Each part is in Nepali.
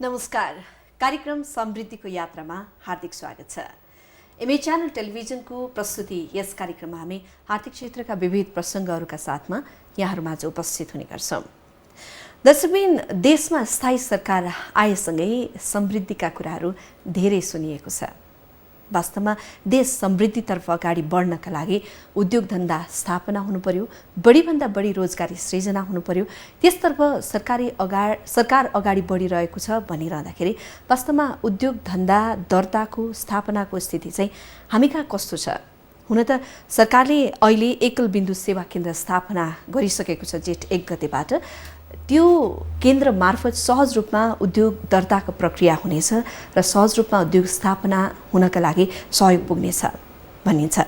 नमस्कार। कार्यक्रम समृद्धिको यात्रामा हार्दिक स्वागत छ। एमए च्यानल टेलिभिजनको प्रस्तुति यस कार्यक्रममा हामी आर्थिक क्षेत्रका विविध प्रसङ्गहरूका साथमा यहाँहरूमाझ उपस्थित हुने गर्छौँ। दर्शकबिन, देशमा स्थायी सरकार आएसँगै समृद्धिका कुराहरू धेरै सुनिएको छ। वास्तवमा देश समृद्धितर्फ अगाडि बढ्नका लागि उद्योग धन्दा स्थापना हुनुपर्यो, बढीभन्दा बढी रोजगारी सृजना हुनुपर्यो, त्यसतर्फ सरकार अगाडि बढिरहेको छ भनिरहँदाखेरि वास्तवमा उद्योग धन्दा दर्ताको स्थापनाको स्थिति चाहिँ हामी कहाँ कस्तो छ? हुन त सरकारले अहिले एकल बिन्दु सेवा केन्द्र स्थापना गरिसकेको छ जेठ 1 गतेबाट। त्यो केन्द्र मार्फत सहज रूपमा उद्योग दर्ताको प्रक्रिया हुनेछ र सहज रूपमा उद्योग स्थापना हुनका लागि सहयोग पुग्नेछ भनिन्छ।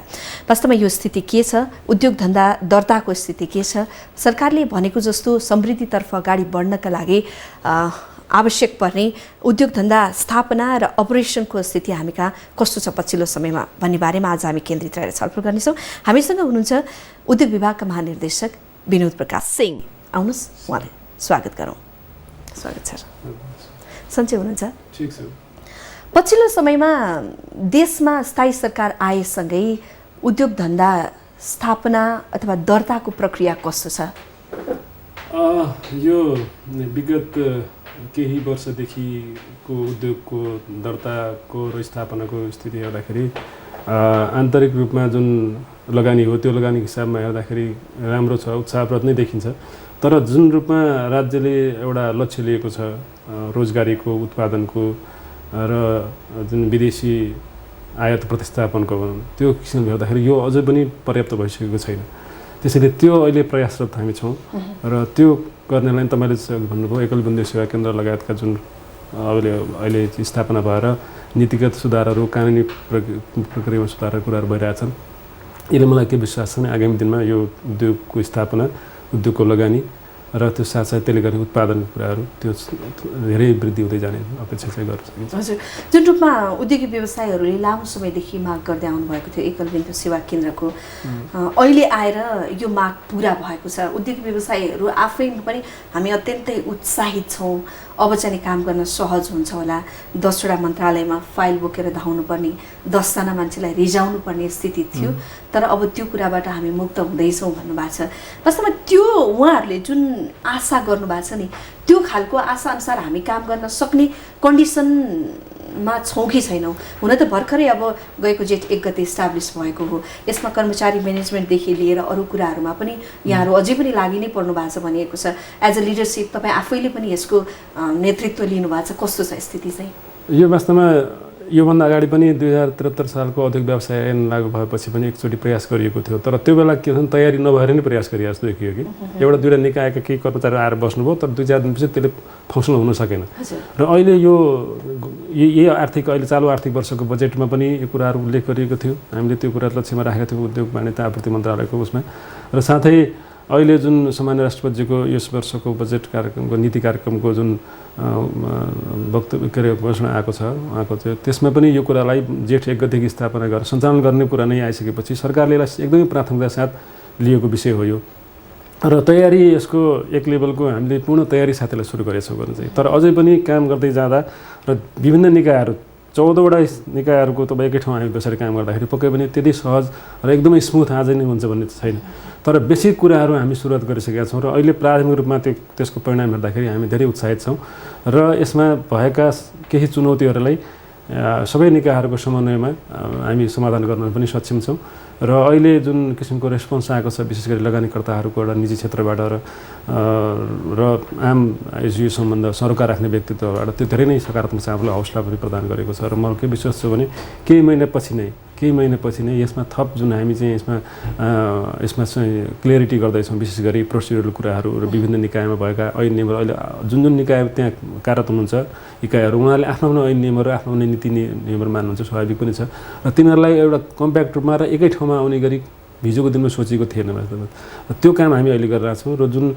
वास्तवमा यो स्थिति के छ? उद्योग धन्दा दर्ताको स्थिति के छ? सरकारले भनेको जस्तो समृद्धितर्फ अगाडि बढ्नका लागि आवश्यक पर्ने उद्योग धन्दा स्थापना र अपरेसनको स्थिति हामी कहाँ कस्तो छ पछिल्लो समयमा भन्ने बारेमा आज हामी केन्द्रित रहेर छलफल गर्नेछौँ। हामीसँग हुनुहुन्छ उद्योग विभागका महानिर्देशक विनोद प्रकाश सिंह। आउनुहोस्, उहाँलाई स्वागत गरौँ। स्वागत छ। सन्चै हुनुहुन्छ? ठीक छ। पछिल्लो समयमा देशमा स्थायी सरकार आएसँगै उद्योग धन्दा स्थापना अथवा दर्ताको प्रक्रिया कस्तो छ? यो विगत केही वर्षदेखिको उद्योगको दर्ताको र स्थापनाको स्थिति हेर्दाखेरि आन्तरिक रूपमा जुन लगानी हो त्यो लगानीको हिसाबमा हेर्दाखेरि राम्रो छ, उत्साहप्रद नै देखिन्छ। तर जुन रूपमा राज्यले एउटा लक्ष्य लिएको छ रोजगारीको, उत्पादनको र जुन विदेशी आयात प्रतिस्थापनको, त्यो किसिमले हेर्दाखेरि यो अझै पनि पर्याप्त भइसकेको छैन। त्यसैले त्यो अहिले प्रयासरत हामी छौँ र त्यो गर्नेलाई तपाईँले भन्नुभयो एकल बिन्दु सेवा केन्द्र लगायतका जुन अहिले स्थापना भएर नीतिगत सुधारहरू, कानुनी प्रक्रियामा सुधारका कुराहरू भइरहेछन्। यसले मलाई के विश्वास छ भने आगामी दिनमा यो उद्योगको स्थापना, उद्योगको लगानी र त्यो साथसाथै त्यसले गर्ने उत्पादनको कुराहरू त्यो धेरै वृद्धि हुँदै जाने अपेक्षा चाहिँ गर्न सकिन्छ। हजुर, जुन रूपमा उद्योगिक व्यवसायहरूले लामो समयदेखि माग गर्दै आउनुभएको थियो एकल बिन्दु सेवा केन्द्रको, अहिले आएर यो माग पुरा भएको छ। उद्योगिक व्यवसायहरू आफैमा पनि हामी अत्यन्तै उत्साहित छौँ। अब चाहिँ काम गर्न सहज हुन्छ होला। 10वटा मन्त्रालयमा फाइल बोकेर धाउनुपर्ने, 10जना मान्छेलाई रिजाउनु पर्ने स्थिति थियो। तर अब त्यो कुराबाट हामी मुक्त हुँदैछौँ भन्नुभएको छ। वास्तवमा त्यो उहाँहरूले जुन आशा गर्नुभएको छ नि, त्यो खालको आशाअनुसार हामी काम गर्न सक्ने कन्डिसनमा छौँ कि छैनौँ? हुन त भर्खरै अब गएको जेठ 1 गते इस्टाब्लिस भएको हो। यसमा कर्मचारी म्यानेजमेन्टदेखि लिएर अरू कुराहरूमा पनि यहाँहरू अझै पनि लागि नै पर्नु भएको छ भनिएको छ। एज अ लिडरसिप तपाईँ आफैले पनि यसको नेतृत्व लिनुभएको छ। कस्तो छ स्थिति चाहिँ? यो वास्तवमा योभन्दा अगाडि पनि 2073 सालको औद्योगिक व्यवसाय ऐन लागू भएपछि पनि एकचोटि प्रयास गरिएको थियो। तर त्यो बेला के भन्छ, तयारी नभएर नै प्रयास गरिएको जस्तो देखियो कि एउटा दुईवटा निकायका केही कर्मचारी आएर बस्नुभयो, तर 2-4 दिनपछि त्यसले फङ्सनल हुन सकेन। र अहिले यही अहिले चालु आर्थिक वर्षको बजेटमा पनि यो कुराहरू उल्लेख गरिएको थियो। हामीले त्यो कुरा लक्ष्यमा राखेका थियौँ उद्योग वाणिज्य आपूर्ति मन्त्रालयको उसमा। र साथै अहिले जुन सामान्य राष्ट्रपतिजीको यस वर्षको बजेट कार्यक्रमको नीति कार्यक्रमको जुन वक्तव्य के अरे घोषणा आएको छ उहाँको चाहिँ, त्यसमा पनि यो कुरालाई जेठ 1 गतेदेखि स्थापना गरेर सञ्चालन गर्ने कुरा नै आइसकेपछि सरकारले यसलाई एकदमै प्राथमिकता साथ लिएको विषय हो यो। र तयारी यसको एक लेभलको हामीले पूर्ण तयारी साथैलाई सुरु गरेछौँ गर्न चाहिँ। तर अझै पनि काम गर्दै जाँदा र विभिन्न निकायहरू 14वटा निकायहरूको तपाईँ एकै ठाउँ हामी बसेर काम गर्दाखेरि पक्कै पनि त्यति सहज र एकदमै स्मुथ आज नै हुन्छ भन्ने छैन। तर बेसिक कुराहरू हामी सुरुवात गरिसकेका छौँ र अहिले प्राथमिक रूपमा त्यसको परिणाम हेर्दाखेरि हामी धेरै उत्साहित छौँ। र यसमा भएका केही चुनौतीहरूलाई सबै निकायहरूको समन्वयमा हामी समाधान गर्न पनि सक्षम छौँ। र अहिले जुन किसिमको रेस्पोन्स आएको छ विशेष गरी लगानीकर्ताहरूको एउटा निजी क्षेत्रबाट र आम यो सम्बन्ध सरोकार राख्ने व्यक्तित्वबाट त्यो धेरै नै सकारात्मक छ, आफूलाई हौसला पनि प्रदान गरेको छ। र मलाई के विश्वास छ भने केही महिनापछि नै यसमा थप जुन हामी चाहिँ यसमा चाहिँ क्लियरिटी गर्दैछौँ, विशेष गरी प्रोसिड्युरल कुराहरू र विभिन्न निकायमा भएका ऐन नियमहरू। अहिले जुन निकाय त्यहाँ कार्यरत हुनुहुन्छ इकाइहरू, उनीहरूले आफ्नो ऐन नियमहरू, आफ्नो नीति नियमहरू मान्नुहुन्छ, स्वाभाविक पनि छ। र तिनीहरूलाई एउटा कम्प्याक्ट रूपमा र एकै ठाउँमा आउने गरी हिजोको दिनमा सोचेको थिएन। त्यो काम हामी अहिले गरिरहेको छौँ। र जुन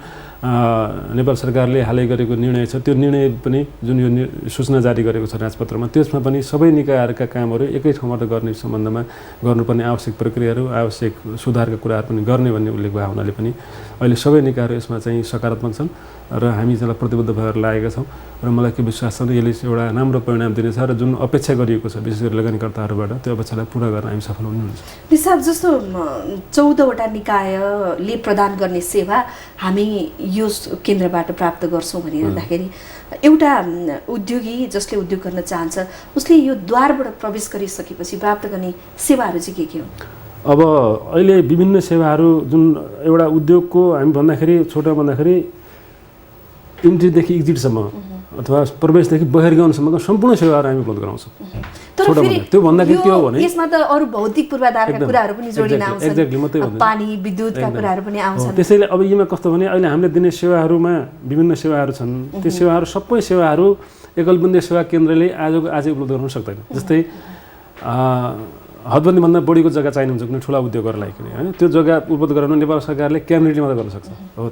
नेपाल सरकारले हालै गरेको निर्णय छ, त्यो निर्णय पनि जुन यो सूचना जारी गरेको छ राजपत्रमा, त्यसमा पनि सबै निकायहरूका कामहरू एकै ठाउँबाट गर्ने सम्बन्धमा गर्नुपर्ने आवश्यक प्रक्रियाहरू, आवश्यक सुधारका कुराहरू पनि गर्ने भन्ने उल्लेख भएको हुनाले पनि अहिले सबै निकायहरू यसमा चाहिँ सकारात्मक छन् र हामी त्यसलाई प्रतिबद्ध भएर लागेका छौँ। र मलाई के विश्वास छ भने यसले एउटा राम्रो परिणाम दिनेछ र जुन अपेक्षा गरिएको छ विशेष गरी लगानीकर्ताहरूबाट त्यो अपेक्षालाई पुरा गर्न हामी सफल हुनुहुन्छ। हिसाब जस्तो 14वटा निकायले प्रदान गर्ने सेवा हामी यो केन्द्रबाट प्राप्त गर्छौँ भनिरहँदाखेरि एउटा उद्योगी जसले उद्योग गर्न चाहन्छ उसले यो द्वारबाट प्रवेश गरिसकेपछि प्राप्त गर्ने सेवाहरू चाहिँ के हुन्? अब अहिले विभिन्न सेवाहरू जुन एउटा उद्योगको हामी भन्दाखेरि छोटो भन्दाखेरि इन्ट्रीदेखि एक्जिटसम्म अथवा प्रवेशदेखि बहिर्गमनसम्मको सम्पूर्ण सेवाहरू हामी उपलब्ध गराउँछौँ। छोटो भन्दा त्यो भन्दाखेरि के हो भने यसमा त अरू भौतिक पूर्वाधारका कुराहरू पनि जोडिन आउँछन्, पानी विद्युतका कुराहरू पनि आउँछन्। त्यसैले अब यीमा कस्तो भने अहिले हामीले दिने सेवाहरूमा विभिन्न सेवाहरू छन्। त्यो सेवाहरू सबै सेवाहरू एकलबुन्दे सेवा केन्द्रले आजै उपलब्ध गराउन सक्दैन। जस्तै हदबन्दीभन्दा बढीको जग्गा चाहिने हुन्छ कुनै ठुला उद्योगहरूलाई होइन, त्यो जग्गा उपलब्ध गराउन नेपाल सरकारले क्याबिनेटले मात्रै गर्न सक्छ।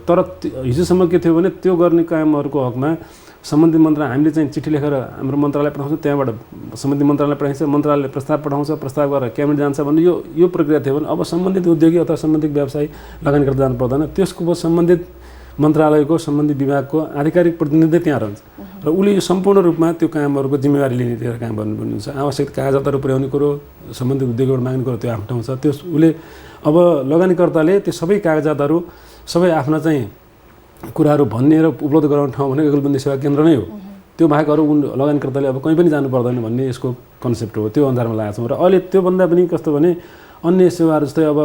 तर हिजोसम्म के थियो भने त्यो गर्ने कामहरूको हकमा सम्बन्धित मन्त्रालय हामीले चाहिँ चिठी लेखेर हाम्रो मन्त्रालय पठाउँछ, त्यहाँबाट सम्बन्धित मन्त्रालय पठाइन्छ, मन्त्रालयले प्रस्ताव पठाउँछ, प्रस्ताव गरेर क्याबिनेट जान्छ भन्ने यो प्रक्रिया थियो भने अब सम्बन्धित उद्योगी अथवा सम्बन्धित व्यवसायी लगानीकर्ता जानु पर्दैन। त्यसको सम्बन्धित मन्त्रालयको सम्बन्धित विभागको आधिकारिक प्रतिनिधि त्यहाँ रहन्छ र उसले यो सम्पूर्ण रूपमा त्यो कामहरूको जिम्मेवारी लिएर काम गर्नुपर्ने हुन्छ। आवश्यक कागजातहरू पुर्याउने कुरो सम्बन्धित उद्योगबाट माग्ने कुरो त्यो आफ्नो ठाउँ छ। त्यो उसले अब लगानीकर्ताले त्यो सबै कागजातहरू सबै आफ्ना चाहिँ कुराहरू भन्ने र उपलब्ध गराउने ठाउँ भने एकलबुन्दे सेवा केन्द्र नै हो। त्यो बाहेक अरू लगानीकर्ताले अब कहीँ पनि जानु पर्दैन भन्ने यसको कन्सेप्ट हो। त्यो अनुसारमा लागेको छौँ र अहिले त्योभन्दा पनि कस्तो भने अन्य सेवाहरू जस्तै अब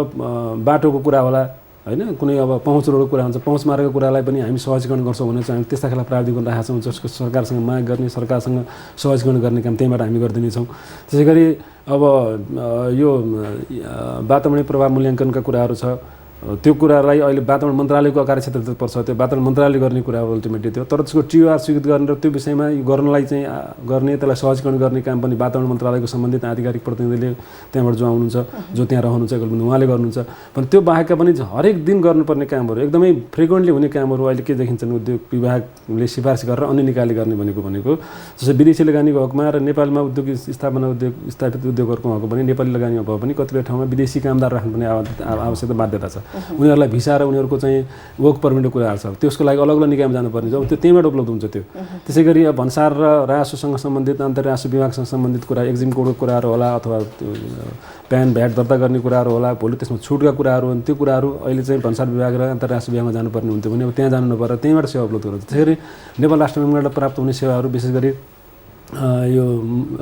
बाटोको कुरा होला होइन, कुनै अब पहुँच रोडको कुरा हुन्छ, पहुँच मार्गको कुरालाई पनि हामी सहजीकरण गर्छौँ भने चाहिँ हामी त्यस्ता खालको प्राविधिक राखेका छौँ जसको सरकारसँग माग गर्ने, सरकारसँग सहजीकरण गर्ने काम त्यहीँबाट हामी गरिदिनेछौँ। त्यसै गरी अब यो वातावरणीय प्रभाव मूल्याङ्कनका कुराहरू छ, त्यो कुरालाई अहिले वातावरण मन्त्रालयको कार्यक्षेत्र पर्छ, त्यो वातावरण मन्त्रालयले गर्ने कुरा हो अल्टिमेटली त्यो। तर त्यसको टिओआर स्वीकृत गर्ने र त्यो विषयमा गर्नलाई चाहिँ गर्ने त्यसलाई सहजीकरण गर्ने काम पनि वातावरण मन्त्रालयको सम्बन्धित आधिकारिक प्रतिनिधिले त्यहाँबाट जो आउनुहुन्छ, जो त्यहाँ रहनुहुन्छ एकलबुन्दे उहाँले गर्नुहुन्छ। पनि त्यो बाहेकका पनि हरेक दिन गर्नुपर्ने कामहरू एकदमै फ्रिक्वेन्टली हुने कामहरू अहिले के देखिन्छन् उद्योग विभागले सिफारिस गरेर अन्य निकायले गर्ने भनेको जस्तै विदेशी लगानीको हकमा र नेपालमा उद्योग स्थापित उद्योगहरूको हकमा पनि नेपाली लगानी भयो पनि कतिपय ठाउँमा विदेशी कामदार राख्नुपर्ने आवश्यकता बाध्यता छ। उनीहरूलाई भिसा र उनीहरूको चाहिँ वर्क पर्मिटको कुराहरू छ, त्यसको लागि अलग अलग निकायमा जानुपर्ने छ। त्यो त्यहीँबाट उपलब्ध हुन्छ त्यो। त्यसै गरी भन्सार र राजस्वसँग सम्बन्धित अन्तर्राष्ट्रिय विभागसँग सम्बन्धित कुरा, एक्जिम कोडको कुराहरू होला अथवा प्यान भ्याट दर्ता गर्ने कुराहरू होला, भोलि त्यसमा छुटका कुराहरू हुन्, त्यो कुराहरू अहिले चाहिँ भन्सार विभाग र अन्तर्राष्ट्रिय विभागमा जानुपर्ने हुन्थ्यो भने अब त्यहाँ जानु नपरेर त्यहीँबाट सेवा उपलब्ध गराउँछ। त्यसै गरी नेपाल राष्ट्र ब्याङ्कबाट प्राप्त हुने सेवाहरू विशेष गरी यो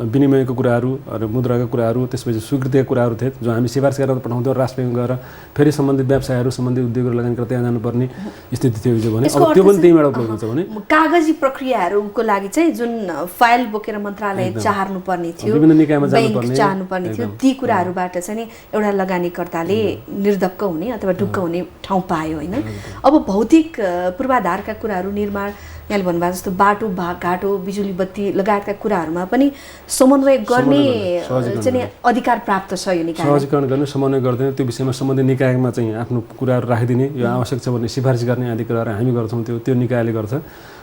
विनिमयको कुराहरू र मुद्राका कुराहरू, त्यसपछि स्वीकृतिका कुराहरू थिए जो हामी सिफारिस गरेर पठाउँथ्यौँ राष्ट्र ब्याङ्क गएर फेरि सम्बन्धित व्यवसायहरू सम्बन्धित उद्योगहरू लगानीकर्ता त्यहाँ जानुपर्ने स्थिति थियो हिजो भने। अब त्यो पनि त्यहीँबाट उपलब्ध हुन्छ भने कागजी प्रक्रियाहरूको लागि चाहिँ जुन फाइल बोकेर मन्त्रालय चाहनुपर्ने थियो, विभिन्न निकायमा जानुपर्ने थियो, ती कुराहरूबाट चाहिँ एउटा लगानीकर्ताले निर्धक्क हुने अथवा ढुक्क हुने ठाउँ पायो होइन। अब भौतिक पूर्वाधारका कुराहरू निर्माण यहाँले भन्नुभएको जस्तो बाटो घाटो बिजुली बत्ती लगायतका कुराहरूमा पनि समन्वय गर्ने चाहिँ अधिकार प्राप्त छ यो निकाय। सहजीकरण गर्ने, समन्वय गरिदिने, त्यो विषयमा सम्बन्धित निकायमा चाहिँ आफ्नो कुराहरू राखिदिने, यो आवश्यक छ भने सिफारिस गर्ने आदि कुराहरू हामी गर्छौँ, त्यो निकायले गर्छ।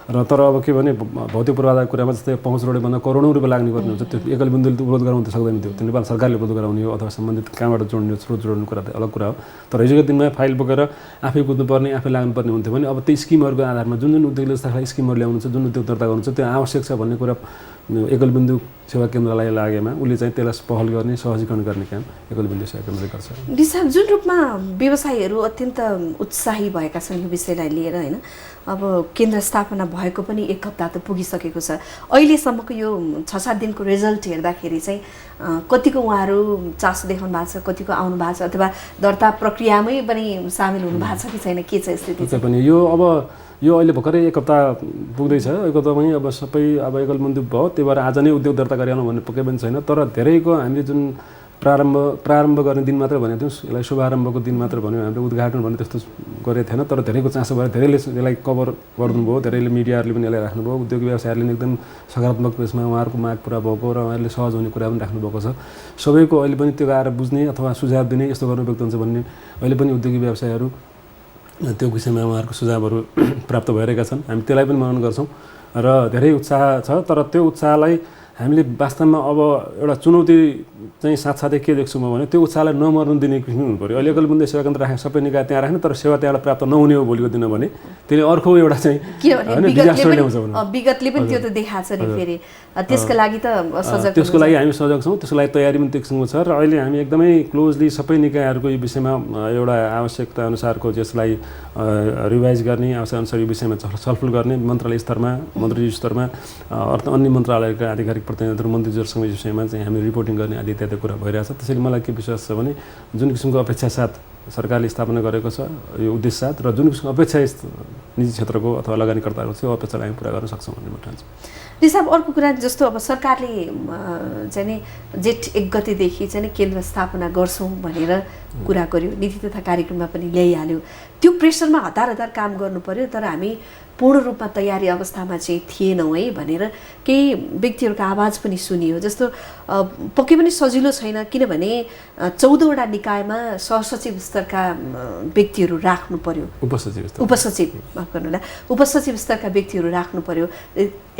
र तर अब के भने भौतिक पूर्वाधार कुरामा जस्तै पहुँच रोडभन्दा करोडौँ रुपियाँ लाग्ने गर्नु हुन्छ, त्यो एकलबुन्दीले उपलब्ध गराउनु त सक्दैन। त्यो नेपाल सरकारले उपलब्ध गराउने हो अथवा सम्बन्धित कहाँबाट जोड्ने स्रोत जोड्ने कुरा त अलग कुरा हो। तर हिजोको दिनमा फाइल बोकेर आफै कुद्नुपर्ने, आफै लाग्नुपर्ने हुन्थ्यो भने अब त्यो स्किमहरूको आधारमा जुन उद्योगले जस्ता खालको स्किमहरू ल्याउनुहुन्छ, जुन उद्योग दर्ता गर्नुहुन्छ, त्यो आवश्यक छ भन्ने कुरा एकलबुन्दु सेवा केन्द्रलाई लागेमा उसले चाहिँ त्यसलाई पहल गर्ने, सहजीकरण गर्ने काम एकलबुन्दु सेवा केन्द्रले गर्छ। डिसा जुन रूपमा व्यवसायीहरू अत्यन्त उत्साही भएका छन् यो विषयलाई लिएर होइन, अब केन्द्र स्थापना भएको पनि 1 हप्ता त पुगिसकेको छ। अहिलेसम्मको यो 6-7 दिनको रिजल्ट हेर्दाखेरि चाहिँ कतिको उहाँहरू चासो देखाउनु भएको छ, कतिको आउनु भएको छ अथवा दर्ता प्रक्रियामै पनि सामेल हुनु भएको छ कि छैन, के छ स्थिति? पनि यो अहिले भर्खरै 1 हप्ता पुग्दैछ। 1 हप्तामै अब सबै अब एकलबुन्दु भयो, त्यही भएर आज नै उद्योग दर्ता गरिहाल्नु भन्ने पक्कै पनि छैन। तर धेरैको हामीले जुन प्रारम्भ गर्ने दिन मात्र भनेको थियौँ, यसलाई शुभारम्भको दिन मात्र भन्यो, हामीले उद्घाटन भन्ने त्यस्तो गरेको थिएन। तर धेरैको चासो भयो, धेरैले यसलाई कभर गरिदिनुभयो, धेरैले मिडियाहरूले पनि यसलाई राख्नुभयो, उद्योग व्यवसायहरूले एकदम सकारात्मक यसमा उहाँहरूको माग पुरा भएको र उहाँहरूले सहज हुने कुरा पनि राख्नुभएको छ। सबैको अहिले पनि त्यो आएर बुझ्ने अथवा सुझाव दिने यस्तो गर्नु व्यक्त हुन्छ भन्ने अहिले पनि उद्योगी व्यवसायहरू त्यो विषयमा उहाँहरूको सुझावहरू प्राप्त भइरहेका छन्। हामी त्यसलाई पनि मनन गर्छौँ र धेरै उत्साह छ। तर त्यो उत्साहलाई हामीले वास्तवमा अब एउटा चुनौती चाहिँ साथसाथै के देख्छु म भने त्यो उत्साहलाई नमर्नु दिने किसिम हुनु पऱ्यो। अहिले अकलबुन्दी सेवा केन्द्र राखेको सबै निकाय त्यहाँ राख्ने, तर सेवा त्यहाँबाट प्राप्त नहुने हो भोलिको दिन भने त्यसले अर्को एउटा चाहिँ डिजास्टर ल्याउँछ भने विगतले पनि त्यो त देखाएको छ नि फेरि त्यसको लागि त सजग त्यसको लागि हामी सजग छौँ, त्यसको लागि तयारी पनि त्यसँग छ। र अहिले हामी एकदमै क्लोजली सबै निकायहरूको यो विषयमा एउटा आवश्यकता अनुसारको यसलाई रिभाइज गर्ने, आवश्यकअनुसार यो विषयमा छलफल गर्ने, मन्त्रालय स्तरमा मन्त्री स्तरमा अन्य मन्त्रालयका आधिकारिक प्रतिनिधिहरू मन्त्रीज्यूसँग यो विषयमा चाहिँ हामी रिपोर्टिङ गर्ने आदि इत्यादि कुरा भइरहेछ। त्यसैले मलाई के विश्वास छ भने जुन किसिमको अपेक्षा साथ सरकारले स्थापना गरेको छ यो उद्देश्य साथ र जुन किसिमको अपेक्षा निजी क्षेत्रको अथवा लगानीकर्ताहरूको छ त्यो अपेक्षालाई हामी पुरा गर्न सक्छौँ भन्ने म ठान्छु। रिसाब अर्को कुरा जस्तो अब सरकारले चाहिँ नि जेठ 1 गतेदेखि चाहिँ केन्द्र स्थापना गर्छौँ भनेर कुरा गर्यो, नीति तथा कार्यक्रममा पनि ल्याइहाल्यो। त्यो प्रेसरमा हतार हतार काम गर्नु पर्यो, तर हामी पूर्ण रूपमा तयारी अवस्थामा चाहिँ थिएनौँ है भनेर केही व्यक्तिहरूको आवाज पनि सुनियो। जस्तो पक्कै पनि सजिलो छैन, किनभने 14वटा निकायमा सहसचिव स्तरका व्यक्तिहरू राख्नु पर्यो, उपसचिव माफ गर्नुहोला, उपसचिव स्तरका व्यक्तिहरू राख्नु पर्यो।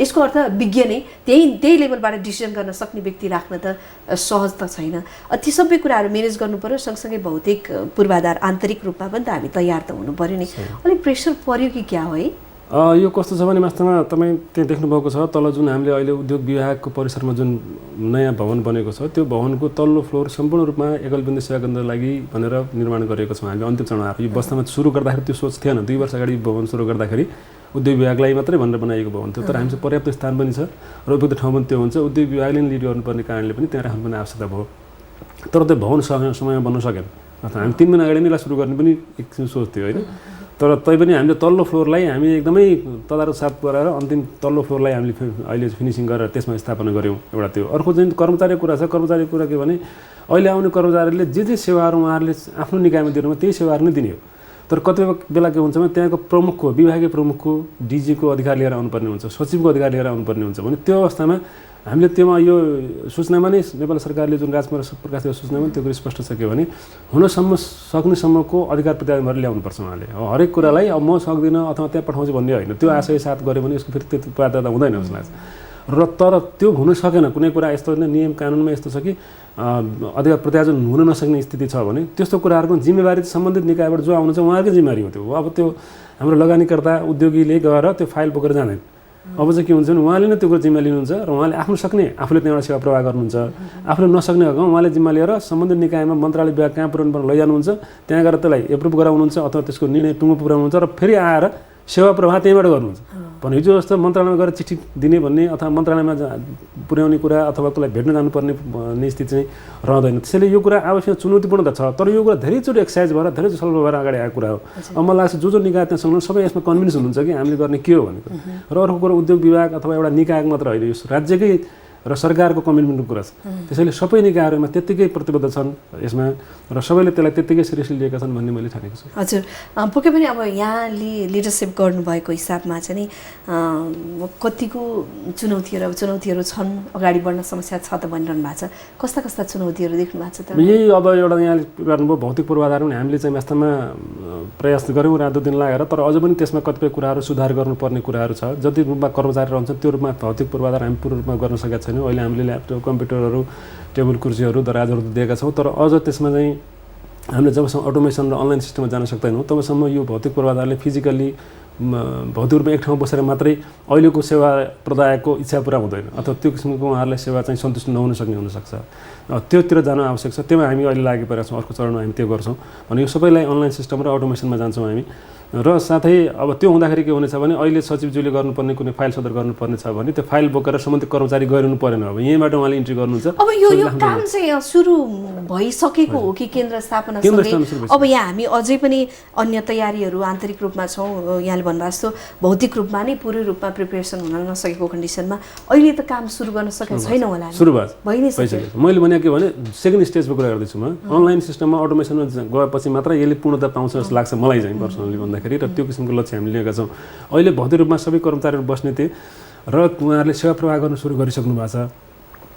यसको अर्थ विज्ञ नै त्यही लेभलबाट डिसिजन गर्न सक्ने व्यक्ति राख्न त सहज त छैन। ती सबै कुराहरू म्यानेज गर्नु पर्यो, सँगसँगै भौतिक पूर्वाधार आन्तरिक रूपमा पनि त हामी तयार त हुनु पर्यो नि। अलिक प्रेसर पर्यो कि क्या हो है? यो कस्तो छ भने वास्तवमा तपाईँ त्यहाँ देख्नुभएको छ तल जुन हामीले अहिले उद्योग विभागको परिसरमा जुन नयाँ भवन बनेको छ त्यो भवनको तल्लो फ्लोर सम्पूर्ण रूपमा एकलबुन्दी सेवा केन्द्रको लागि भनेर निर्माण गरेको छौँ हामीले। अन्तिम चरणमा यो वास्तवमा सुरु गर्दाखेरि त्यो सोच थिएन, 2 वर्ष अगाडि भवन सुरु गर्दाखेरि उद्योग विभागलाई मात्रै भनेर बनाइएको भवन थियो, तर हामीसँग पर्याप्त स्थान पनि छ र उपयुक्त ठाउँ पनि त्यो हुन्छ। उद्योग विभागले लिड गर्नुपर्ने कारणले पनि त्यहाँ राख्नु पनि आवश्यकता भयो, तर त्यो भवन समयमा बन्न सकेन। अथवा हामी 3 महिना अगाडि नै सुरु गर्ने पनि एक सोच थियो होइन। तर तैपनि हामीले तल्लो फ्लोरलाई हामी एकदमै तदारक साथ गराएर अन्तिम तल्लो फ्लोरलाई हामीले अहिले फिनिसिङ गरेर त्यसमा स्थापना गऱ्यौँ। एउटा त्यो अर्को चाहिँ कर्मचारीको कुरा छ। कर्मचारीको कुरा के भने अहिले आउने कर्मचारीले जे सेवाहरू उहाँहरूले आफ्नो निकायमा दिनुमा त्यही सेवाहरू नै दिने हो, तर कतिपय बेला के हुन्छ भने त्यहाँको प्रमुखको विभागीय प्रमुखको डिजीको अधिकार लिएर आउनुपर्ने हुन्छ, सचिवको अधिकार लिएर आउनुपर्ने हुन्छ भने त्यो अवस्थामा हामीले त्योमा यो सूचनामा नै नेपाल सरकारले जुन राजकुमार प्रकाशित सूचनामा त्यो कुरा स्पष्ट छ के भने सक्नेसम्मको अधिकार प्रत्याहार गरेर ल्याउनुपर्छ उहाँले। हरेक कुरालाई अब म सक्दिनँ अथवा त्यहाँ पठाउँछु भन्ने होइन, त्यो आशय साथ गऱ्यो भने यसको फेरि त्यो बाध्यता हुँदैन जस्तो लाग्छ। र तर त्यो हुन सकेन, कुनै कुरा यस्तो नियम कानुनमा यस्तो छ कि अधिकार प्रत्याहार हुन नसक्ने स्थिति छ भने त्यस्तो कुराहरूको जिम्मेवारी सम्बन्धित निकायबाट जो आउनुहुन्छ उहाँहरूकै जिम्मेवारी हो त्यो। अब त्यो हाम्रो लगानीकर्ता उद्योगीले गएर त्यो फाइल बोकेर जाँदैन। अब चाहिँ के हुन्छ भने उहाँले नै त्यो कुरा जिम्मा लिनुहुन्छ र उहाँले आफ्नो सक्ने आफूले त्यहाँबाट सेवा प्रवाह गर्नुहुन्छ, आफूले नसक्ने उहाँले जिम्मा लिएर सम्बन्धित निकायमा मन्त्रालय विभाग कहाँ पुर्याउनु लैजानुहुन्छ, त्यहाँ गएर त्यसलाई एप्रुभ गराउनुहुन्छ अथवा त्यसको निर्णय टुङ्गो पुर्याउनुहुन्छ र फेरि आएर सेवा प्रवाह त्यहीँबाट गर्नुहुन्छ। भने हिजो जस्तो मन्त्रालयमा गएर चिठी दिने भन्ने अथवा मन्त्रालयमा पुर्याउने कुरा अथवा त्यसलाई भेट्न जानुपर्ने स्थिति चाहिँ रहँदैन। त्यसैले यो कुरा आवश्यक चुनौतीपूर्ण त छ, तर यो कुरा धेरैचोटि एक्सर्साइज भएर धेरैचोटि सल्भ भएर अगाडि आएको कुरा हो। अब मलाई लाग्छ जो निकाय त्यहाँ सँगै सबै यसमा कन्भिन्स हुनुहुन्छ कि हामीले गर्ने के हो भनेको। र अर्को कुरा उद्योग विभाग अथवा एउटा निकायको मात्र होइन, यो राज्यकै र सरकारको कमिटमेन्टको कुरा छ। त्यसैले सबै निकायहरूमा त्यत्तिकै प्रतिबद्ध छन् यसमा र सबैले त्यसलाई त्यत्तिकै सिरियसली लिएका छन् भन्ने मैले ठानेको छु। हजुर, पक्कै पनि अब यहाँले लिडरसिप गर्नुभएको हिसाबमा चाहिँ नि कतिको चुनौतीहरू छन्, अगाडि बढ्न समस्या छ त भनिरहनु भएको छ। कस्ता कस्ता चुनौतीहरू देख्नु भएको छ त? यही अब एउटा यहाँले गर्नुभयो भौतिक पूर्वाधार पनि हामीले चाहिँ वास्तवमा प्रयास गऱ्यौँ रातो दिन लागेर, तर अझ पनि त्यसमा कतिपय कुराहरू सुधार गर्नुपर्ने कुराहरू छ। जति रूपमा कर्मचारी रहन्छन् त्यो रूपमा भौतिक पूर्वाधार हामी पूर्ण रूपमा गर्न सकेका छैनौँ। अहिले हामीले ल्यापटप कम्प्युटरहरू टेबल कुर्सीहरू दराजहरू दिएका छौँ, तर अझ त्यसमा चाहिँ हामीले जबसम्म अटोमेसन र अनलाइन सिस्टममा जान सक्दैनौँ तबसम्म यो भौतिक पूर्वाधारले फिजिकल्ली भौतिक रूपमा एक ठाउँमा बसेर मात्रै अहिलेको सेवा प्रदायकको इच्छा पुरा हुँदैन अथवा त्यो किसिमको उहाँहरूलाई सेवा चाहिँ सन्तुष्ट नहुन सक्ने हुनसक्छ। त्योतिर जान आवश्यक छ। त्यसमा हामी अहिले लागिपरेका छौँ, अर्को चरणमा हामी त्यो गर्छौँ भने यो सबैलाई अनलाइन सिस्टम र अटोमेसनमा जान्छौँ हामी। र साथै अब त्यो हुँदाखेरि के हुनेछ भने अहिले सचिवज्यूले गर्नुपर्ने कुनै फाइल सदर गर्नुपर्ने छ भने त्यो फाइल बोकेर सम्बन्धित कर्मचारी गइरहनु परेन। अब यहीँबाट उहाँले इन्ट्री गर्नुहुन्छ। अब यो काम चाहिँ सुरु भइसकेको हो कि केन्द्र स्थापना सँगै? अब यहाँ हामी अझै पनि अन्य तयारीहरू आन्तरिक रूपमा छौँ। यहाँले भन्नुभएको जस्तो भौतिक रूपमा नै पूरै रूपमा प्रिपेरेसन हुन नसकेको कन्डिसनमा अहिले त काम सुरु गर्न सकेको छैन होला। सुरु भइ नै सकेको। मैले भने के भने सेकेन्ड स्टेजको कुरा गर्दैछु म। अनलाइन सिस्टममा अटोमेसनमा गएपछि मात्र यसले पूर्णता पाउँछ जस्तो लाग्छ मलाई चाहिँ पर्सनली भन्दाखेरि। र त्यो किसिमको लक्ष्य हामीले लिएका छौँ। अहिले भौतिक रूपमा सबै कर्मचारीहरू बस्ने थिए र उहाँहरूले सेवा प्रवाह गर्न सुरु गरिसक्नु भएको छ,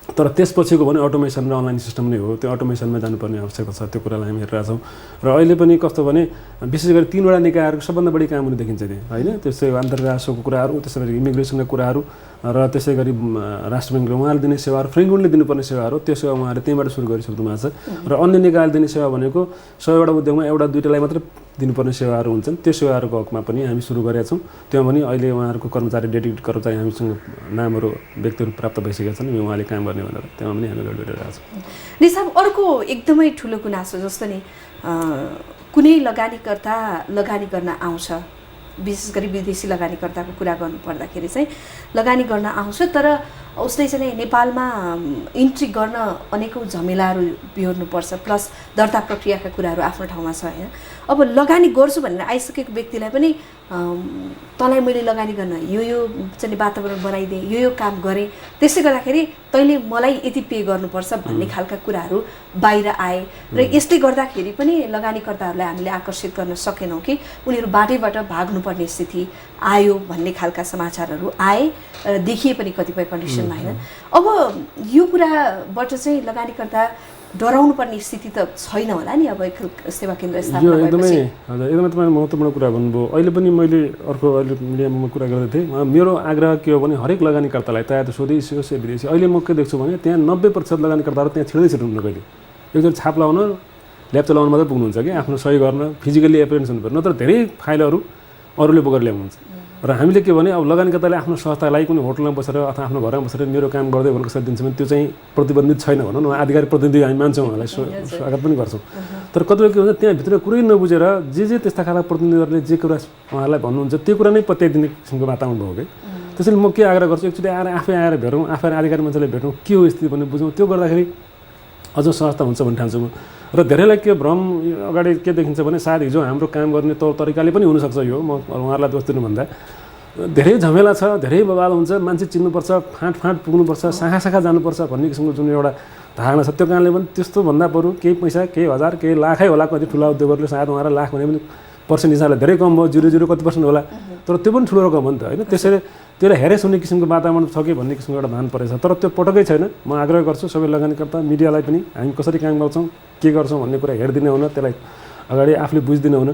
तर त्यसपछिको भने अटोमेसन र अनलाइन सिस्टम नै हो। त्यो अटोमेसनमा जानुपर्ने आवश्यकता छ। त्यो कुरालाई हामी हेरिरहेका छौँ। र अहिले पनि कस्तो भने विशेष गरी 3वटा निकायहरूको सबभन्दा बढी काम हुने देखिन्छ त्यहाँ होइन। त्यस्तै अन्तर्राष्ट्रको कुराहरू, त्यसै गरी इमिग्रेसनका कुराहरू र त्यसै गरी राष्ट्र ब्याङ्कले उहाँले दिने सेवाहरू फ्रेन्कली दिनुपर्ने सेवाहरू त्यो सेवा उहाँले त्यहीँबाट सुरु गरिसक्नु भएको छ र अन्य निकायले दिने सेवा भनेको 100वटा उद्योगमा एउटा दुईटालाई मात्रै दिनुपर्ने सेवाहरू हुन्छन् त्यो सेवाहरूको हकमा पनि हामी सुरु गरेका छौँ त्यो पनि अहिले उहाँहरूको कर्मचारी डेडिकेटेड कर्मचारी हामीसँग नामहरू व्यक्तिहरू प्राप्त भइसकेका छन् उहाँले काम गर्ने भनेर त्यसमा पनि हामी गरिरहेका छौँ। निसाब अर्को एकदमै ठुलो गुनासो जस्तो नि कुनै लगानीकर्ता लगानी गर्न आउँछ विशेष गरी विदेशी लगानीकर्ताको कुरा गर्नु पर्दाखेरि चाहिँ लगानी गर्न आउँछ तर उसले चाहिँ नेपालमा इन्ट्री गर्न अनेकौँ झमेलाहरू बिहोर्नुपर्छ प्लस दर्ता प्रक्रियाका कुराहरू आफ्नो ठाउँमा छ होइन। अब लगानी गर्छु भनेर आइसकेको व्यक्तिलाई पनि तँलाई मैले लगानी गर्न यो चाहिँ वातावरण बनाइदिएँ यो काम गरेँ त्यसले गर्दाखेरि तैँले मलाई यति पे गर्नुपर्छ भन्ने खालका कुराहरू बाहिर आए र यसले गर्दाखेरि पनि लगानीकर्ताहरूलाई हामीले आकर्षित गर्न सकेनौँ कि उनीहरू बाटैबाट भाग्नुपर्ने स्थिति आयो भन्ने खालका समाचारहरू आए र देखिए पनि कतिपय कन्डिसनमा होइन। अब यो कुराबाट चाहिँ लगानीकर्ता डराउनु पर्ने स्थिति त छैन होला नि अब सेवा केन्द्र स्थापना भएपछि। एकदमै तपाईले महत्त्वपूर्ण कुरा भन्नुभयो। अहिले पनि मैले अर्को अहिले मिडियामा कुरा गर्दै थिएँ मेरो आग्रह के हो भने हरेक लगानीकर्तालाई चाहे त स्वदेशी होस् या विदेशी अहिले म के देख्छु भने त्यहाँ 90% लगानीकर्ताहरू त्यहाँ छिर्दै छिर्नु कहिले एकचोटि छाप लगाउन ल्याब चलाउनु मात्रै पुग्नुहुन्छ कि आफ्नो सही गर्न फिजिकली एपियरेन्स हुनु पर्यो नत्र धेरै फाइलहरू अरूले बोकेर ल्याउनुहुन्छ र हामीले के भने अब लगानीकर्ताले आफ्नो संस्थालाई कुनै होटलमा बसेर अथवा आफ्नो घरमा बसेर मेरो काम गर्दै भनेको कसरी दिन्छ भने त्यो चाहिँ प्रतिबन्धित छैन भनौँ न आधिकारिक प्रतिनिधि हामी मान्छौँ उहाँलाई स्वागत पनि गर्छौँ तर कतिपय के हुन्छ त्यहाँभित्र कुरै नबुझेर जे त्यस्ता खालका प्रतिनिधिहरूले जे कुरा उहाँलाई भन्नुहुन्छ त्यो कुरा नै पत्याइदिने किसिमको वातावरण भयो कि त्यसैले म के आग्रह गर्छु एकचोटि आएर आफै आएर भेटौँ आफै आधिकारिक मान्छेले भेटौँ के हो स्थिति भन्ने बुझौँ त्यो गर्दाखेरि अझ सहजता हुन्छ भन्ने ठान्छु म र धेरैलाई के भ्रम अगाडि के देखिन्छ भने सायद हिजो हाम्रो काम गर्ने तौर तरिकाले पनि हुनसक्छ यो म उहाँहरूलाई दोष दिनुभन्दा धेरै झमेला छ धेरै बवाल हुन्छ मान्छे चिन्नुपर्छ फाँट पुग्नुपर्छ शाखा जानुपर्छ भन्ने किसिमको जुन एउटा धारणा छ त्यो कारणले पनि त्यस्तो भन्दा बरु केही पैसा केही हजार केही लाखै होला कति ठुला उद्योगहरूले सायद उहाँलाई लाख भने पनि पर्सेन्ट हिसाबले धेरै कम भयो 0.0 कति % होला तर त्यो पनि ठुलो रकम हो नि त होइन त्यसैले त्यसले हेरेस हुने किसिमको वातावरण छ कि भन्ने किसिमको एउटा भान परेछ तर त्यो पटक्कै छैन। म आग्रह गर्छु सबै लगानीकर्ता मिडियालाई पनि हामी कसरी काम गर्छौँ के गर्छौँ भन्ने कुरा हेरिदिने हुन त्यसलाई अगाडि आफूले बुझिदिने हुन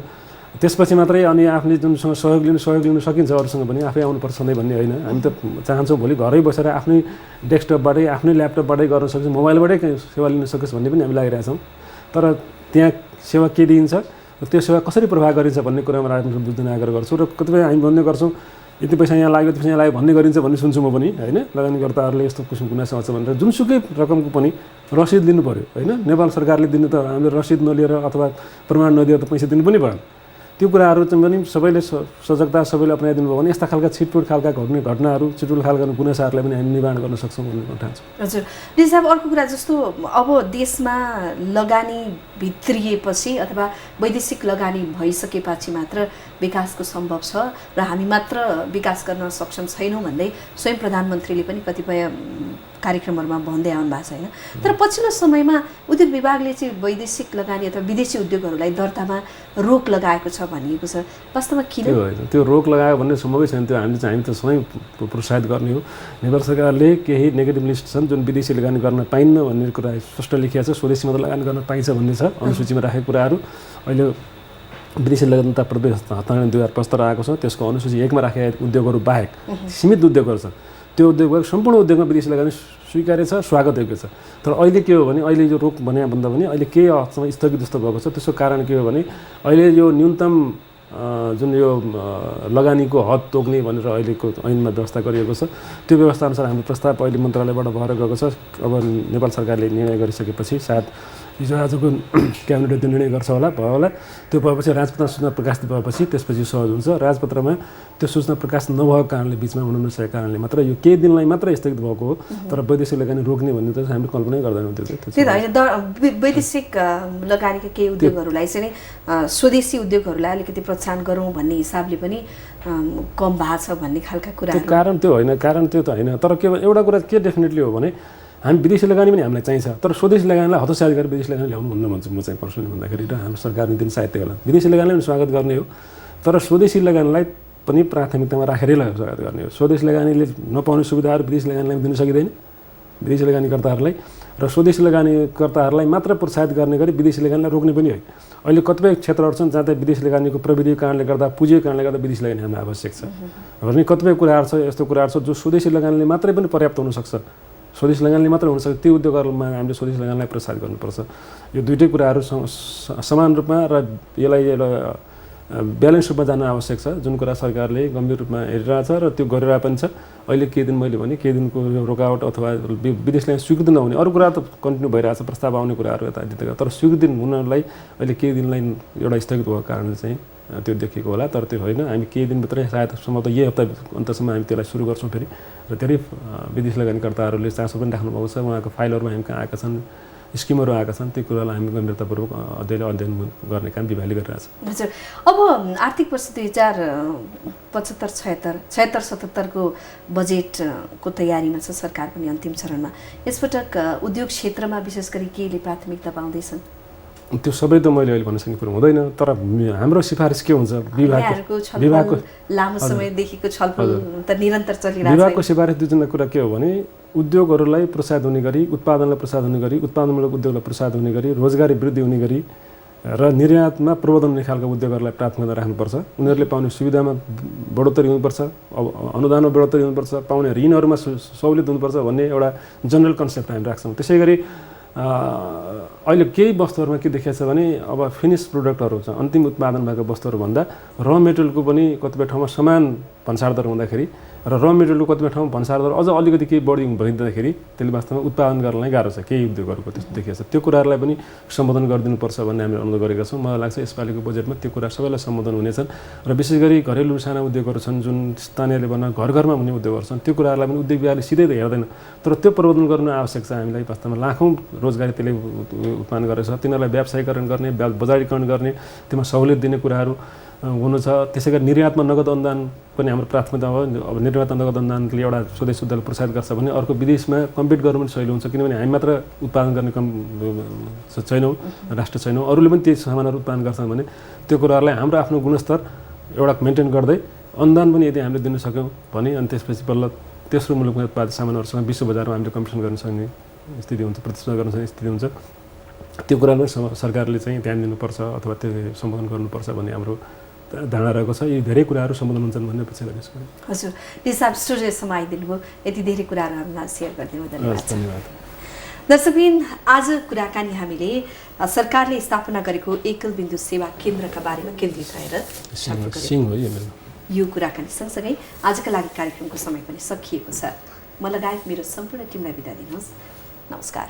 त्यसपछि मात्रै अनि आफूले जुनसँग सहयोग लिनु सकिन्छ अरूसँग पनि आफै आउनुपर्छ सधैँ भन्ने होइन। हामी त चाहन्छौँ भोलि घरै बसेर आफ्नै डेस्कटपबाटै आफ्नै ल्यापटपबाटै गर्न सकिन्छ मोबाइलबाटै सेवा लिन सकोस् भन्ने पनि हामी लागिरहेछौँ तर त्यहाँ सेवा के दिइन्छ त्यो सेवा कसरी प्रभाव गरिन्छ भन्ने कुरामा राजनीतिक बुझ्ने आग्रह गर्छु र कतिपय हामी भन्ने गर्छौँ यति पैसा यहाँ लाग्यो यति पैसा यहाँ लाग्यो भन्ने गरिन्छ भन्ने सुन्छु म पनि होइन। लगानीकर्ताहरूले यस्तो किसिमको गुनासो आउँछ भनेर जुनसुकै रकमको पनि रसिद लिनु पऱ्यो होइन। नेपाल सरकारले दिनु त हामीले रसिद नलिएर अथवा प्रमाण नदिएर त पैसा दिनु पनि भएन त्यो कुराहरू चाहिँ पनि सबैले सजगता सबैले अपनाइदिनु भयो भने यस्ता खालका छिटपुट खालका घट्ने घटनाहरू छिटपुट खालका गुनासाहरूलाई पनि हामी निवारण गर्न सक्छौँ भन्ने ठान्छु। हजुर निसाब अर्को कुरा जस्तो अब देशमा लगानी भित्रिएपछि अथवा वैदेशिक लगानी भइसकेपछि मात्र विकासको सम्भव छ र हामी मात्र विकास गर्न सक्षम छैनौँ भन्दै स्वयं प्रधानमन्त्रीले पनि कतिपय कार्यक्रमहरूमा भन्दै आउनु भएको छ होइन। तर पछिल्लो समयमा उद्योग विभागले चाहिँ वैदेशिक लगानी अथवा विदेशी उद्योगहरूलाई दर्तामा रोक लगाएको छ भनिएको छ वास्तवमा किन त्यो रोक लगायो भन्ने सम्भवै छैन। त्यो हामी त सधैँ प्रोत्साहित गर्ने हो। नेपाल सरकारले केही नेगेटिभ लिस्ट छन् जुन विदेशी लगानी गर्न पाइन्न भन्ने कुरा स्पष्ट लेखिएको छ स्वदेशी मात्र लगानी गर्न पाइन्छ भन्ने छ अनुसूचीमा राखेको कुराहरू अहिले विदेशी लगानीता प्रदेश हस्तान्तरण 2075 आएको छ त्यसको अनुसूची 1 मा राखेका उद्योगहरू बाहेक सीमित उद्योगहरू छन् त्यो उद्योग सम्पूर्ण उद्योगमा विदेशी लगानी स्वीकार्य छ स्वागत योग्य छ। तर अहिले के हो भने अहिले यो रोक भन्दा पनि अहिले केही हदसम्म स्थगित जस्तो भएको छ। त्यसको कारण के हो भने अहिले यो न्यूनतम जुन यो लगानीको हद तोक्ने भनेर अहिलेको ऐनमा व्यवस्था गरिएको छ त्यो व्यवस्थाअनुसार हाम्रो प्रस्ताव अहिले मन्त्रालयबाट भएर गएको छ। अब नेपाल सरकारले निर्णय गरिसकेपछि सायद हिजो आजको क्याबिनेटले त्यो निर्णय गर्छ होला भयो होला त्यो भएपछि राजपत्रमा सूचना प्रकाशित भएपछि त्यसपछि सहज हुन्छ। राजपत्रमा त्यो सूचना प्रकाश नभएको कारणले बिचमा हुन नसकेको कारणले मात्र यो केही दिनलाई मात्र स्थगित भएको हो। तर वैदेशिक लगानी रोक्ने भन्ने त हामीले कल्पनै गर्दैनौँ। त्यो होइन वैदेशिक लगानीका केही उद्योगहरूलाई चाहिँ स्वदेशी उद्योगहरूलाई अलिकति प्रोत्साहन गरौँ भन्ने हिसाबले पनि कम भएको छ भन्ने खालका कुरा कारण त्यो होइन कारण त्यो त होइन। तर के एउटा कुरा के डेफिनेटली हो भने हामी विदेशी लगानी पनि हामीलाई चाहिन्छ तर स्वदेशी लगानीलाई हतोत्साहित गरेर विदेशी लगानी ल्याउनु भन्न भन्छु म चाहिँ पर्सनली भन्दाखेरि र हाम्रो सरकारले दिन साहित्य होला विदेशी लगानीलाई पनि स्वागत गर्ने हो तर स्वदेशी लगानीलाई पनि प्राथमिकतामा राखेरै स्वागत गर्ने हो। स्वदेशी लगानीले नपाउने सुविधाहरू विदेशी लगानीलाई दिन सकिँदैन विदेशी लगानीकर्ताहरूलाई र स्वदेशी लगानीकर्ताहरूलाई मात्र प्रोत्साहित गर्ने गरी विदेशी लगानीलाई रोक्ने पनि होइन। अहिले कतिपय क्षेत्रहरू छन् जहाँ चाहिँ विदेशी लगानीको प्रविधिको कारणले गर्दा पुँजीको कारणले गर्दा विदेशी लगानी हाल्न आवश्यक छ भने कतिपय कुराहरू छ, यस्तो कुराहरू छ जो स्वदेशी लगानीले मात्रै पनि पर्याप्त हुनसक्छ, स्वदेशी लगानीले मात्रै हुनसक्छ। त्यो उद्योगहरूमा हामीले स्वदेशी लगानीलाई प्रोत्साहित गर्नुपर्छ। यो दुईटै कुराहरू समान रूपमा र यसलाई ब्यालेन्स रूपमा जान आवश्यक छ, जुन कुरा सरकारले गम्भीर रूपमा हेरिरहेछ र त्यो गरिरहेको पनि छ। अहिले केही दिन मैले भने केही दिनको रोकावट अथवा विदेशलाई स्वीकृति नहुने अरू कुरा त कन्टिन्यू भइरहेछ, प्रस्ताव आउने कुराहरू यताउति, तर स्वीकृति हुनलाई अहिले केही दिनलाई एउटा स्थगित भएको कारणले चाहिँ त्यो देखिएको होला। तर त्यो होइन, हामी केही दिनभित्रै सायद सम्भवतः यही हप्ता अन्तसम्म हामी त्यसलाई सुरु गर्छौँ फेरि। र धेरै विदेशी लगानीकर्ताहरूले चासो पनि राख्नु भएको छ, उहाँको फाइलहरूमा हामी कहाँ आएका छन्, स्किमहरू आएका छन्, त्यो कुरालाई हामी गम्भीरतापूर्वक अध्ययन गर्ने काम विभागले गरिरहेछ। हजुर, अब आर्थिक वर्ष 2075-76 को बजेटको तयारीमा छ सरकार पनि अन्तिम चरणमा। यसपटक उद्योग क्षेत्रमा विशेष गरी केले प्राथमिकता पाउँदैछन्? त्यो सबै त मैले अहिले भन्न सक्ने कुरो हुँदैन, तर हाम्रो सिफारिस के हुन्छ विभागको लामो समयदेखिको छलफल त निरन्तर चलिरहेको छ। विभागको सिफारिस दुईजना कुरा के हो भने उद्योगहरूलाई प्रोत्साहित हुने गरी, उत्पादनलाई प्रोत्साहित हुने गरी, उत्पादनमूलक उद्योगलाई प्रोत्साहित हुने गरी, रोजगारी वृद्धि हुने गरी र निर्यातमा प्रवर्धन हुने खालका उद्योगहरूलाई प्राथमिकता राख्नुपर्छ। उनीहरूले पाउने सुविधामा बढोत्तरी हुनुपर्छ, अनुदानमा बढोत्तरी हुनुपर्छ, पाउने ऋणहरूमा सहुलियत हुनुपर्छ भन्ने एउटा जनरल कन्सेप्ट हामी राख्छौँ। त्यसै गरी अहिले केही वस्तुहरूमा के देखिएको छ भने अब फिनिस प्रोडक्टहरू छ, अन्तिम उत्पादन भएको वस्तुहरूभन्दा र मेटेरियलको पनि कतिपय ठाउँमा समान भन्सार दर हुँदाखेरि र मेटेरियलको कतिपय ठाउँमा भन्सार दर अझ अलिकति केही बढी भइदिँदाखेरि त्यसले वास्तवमा उत्पादन गर्नलाई गाह्रो छ, केही उद्योगहरूको त्यस्तो देखिएको छ। त्यो कुराहरूलाई पनि सम्बोधन गरिदिनुपर्छ भन्ने हामीले अनुरोध गरेका छौँ। मलाई लाग्छ यसपालिको बजेटमा त्यो कुरा सबैलाई सम्बोधन हुनेछन् र विशेष गरी घरेलु साना उद्योगहरू छन्, जुन स्थानीयले बना घर घरमा हुने उद्योगहरू छन्, त्यो कुराहरूलाई पनि उद्योग विभागले सिधै त हेर्दैन, तर त्यो प्रवर्धन गर्नु आवश्यक छ। हामीलाई वास्तवमा लाखौँ रोजगारी त्यसले उत्पादन गरेको छ, तिनीहरूलाई व्यावसायीकरण गर्ने, बजारीकरण गर्ने, त्यसमा सहुलियत दिने कुराहरू हुनु छ। त्यसै गरी निर्यातमा नगद अनुदान पनि हाम्रो प्राथमिकता हो। अब निर्यातमा नगद अनुदानले एउटा स्वदेशी उद्योगलाई प्रोत्साहित गर्छ भने अर्को विदेशमा कम्पिट गर्नु पनि सजिलो हुन्छ, किनभने हामी मात्र उत्पादन गर्ने छैनौँ, राष्ट्र छैनौँ, अरूले पनि त्यही सामानहरू उत्पादन गर्छन् भने त्यो कुराहरूलाई हाम्रो आफ्नो गुणस्तर एउटा मेन्टेन गर्दै अनुदान पनि यदि हामीले दिन सक्यौँ भने अनि त्यसपछि बल्ल तेस्रो मुलुकमा उत्पादित सामानहरूसँग विश्व बजारमा हामीले कम्पिटिसन गर्न सक्ने स्थिति हुन्छ, प्रतिस्पर्धा गर्न सक्ने स्थिति हुन्छ। त्यो कुरामा सरकारले चाहिँ ध्यान दिनुपर्छ अथवा त्यो सम्बोधन गर्नुपर्छ भन्ने हाम्रो धारणा रहेको छ। यी धेरै कुराहरू सम्बोधन हुन्छन् भन्ने अपेक्षा गरेको छु। हजुर, हिसाब स्टुडियोसम्म आइदिनु भयो, यति धेरै कुराहरू हामीलाई सेयर गरिदिनु धन्यवाद। दर्शकबिन, आज कुराकानी हामीले सरकारले स्थापना गरेको एकल बिन्दु सेवा केन्द्रका बारेमा केन्द्रित रहेर यो कुराकानी सँगसँगै आजका लागि कार्यक्रमको समय पनि सकिएको छ। म लगायत मेरो सम्पूर्ण टिमलाई बिदा दिनुहोस्। नमस्कार।